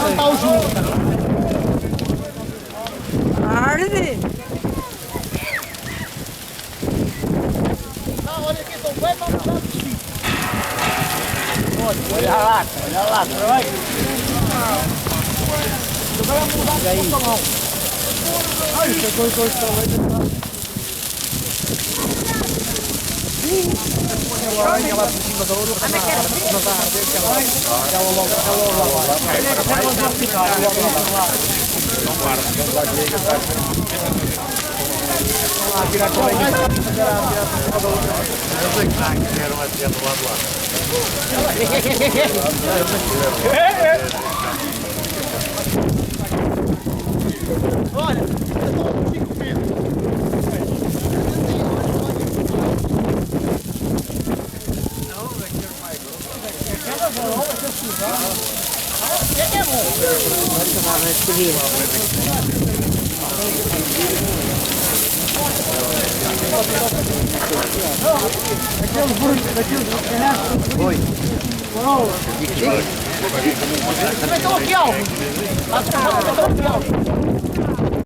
Está o Ju. Arde! Não, olha aqui, estão bem, vamos lá desistir. Olha a lata, olha a lata. Vai. Agora vamos mudar de mão. Ai, que coisa está bem. Ela por cima da outra, não está a ver que ela logo lá. Vamos lá tirar com a linha. Eu sei que está aqui, vieram a tirar do lado lá. Olha, eu fico com medo. Oi. Como é que é o fiel?